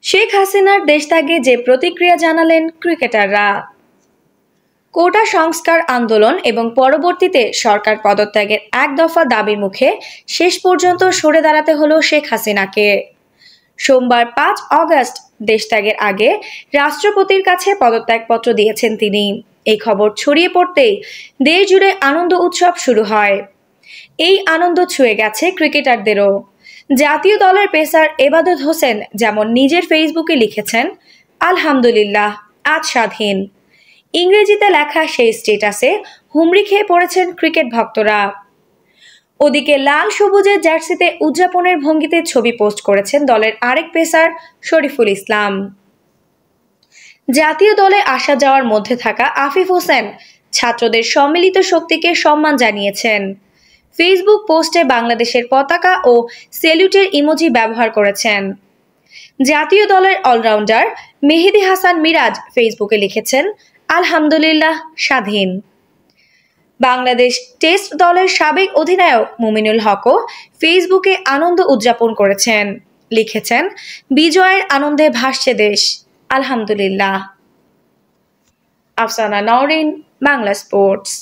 শেখ হাসিনার দেশত্যাগে যে প্রতিক্রিয়া জানালেন ক্রিকেটাররা। কোটা সংস্কার আন্দোলন এবং পরবর্তীতে সরকার পদত্যাগের এক দফা দাবির মুখে শেষ পর্যন্ত সরে দাঁড়াতে হলো শেখ হাসিনাকে। সোমবার ৫ অগস্ট দেশত্যাগের আগে রাষ্ট্রপতির কাছে পদত্যাগপত্র দিয়েছেন তিনি। এই খবর ছড়িয়ে পড়তেই দেশ জুড়ে আনন্দ উৎসব শুরু হয়। এই আনন্দ ছুঁয়ে গেছে ক্রিকেটারদেরও। জাতীয় দলের পেসার এবাদত হোসেন যেমন নিজের ফেসবুকে লিখেছেন, আলহামদুলিল্লাহ, আজ স্বাধীন। ইংরেজিতে লেখা সেই স্ট্যাটাসে হুমড়ি খেয়ে পড়েছেন ক্রিকেট ভক্তরা। ওদিকে লাল সবুজের জার্সিতে উদযাপনের ভঙ্গিতে ছবি পোস্ট করেছেন দলের আরেক পেসার শরীফুল ইসলাম। জাতীয় দলে আসা যাওয়ার মধ্যে থাকা আফিফ হোসেন ছাত্রদের সম্মিলিত শক্তিকে সম্মান জানিয়েছেন। ফেসবুক পোস্টে বাংলাদেশের পতাকা ও সেলুটের ইমোজি ব্যবহার করেছেন। জাতীয় দলের অলরাউন্ডার মেহেদী হাসান মিরাজ ফেসবুকে লিখেছেন, আলহামদুলিল্লাহ, স্বাধীন। বাংলাদেশ টেস্ট দলের সাবেক অধিনায়ক মুমিনুল হকও ফেসবুকে আনন্দ উদযাপন করেছেন। লিখেছেন, বিজয়ের আনন্দে ভাসছে দেশ, আলহামদুলিল্লাহ। আফসানা নওরিন, বাংলা স্পোর্টস।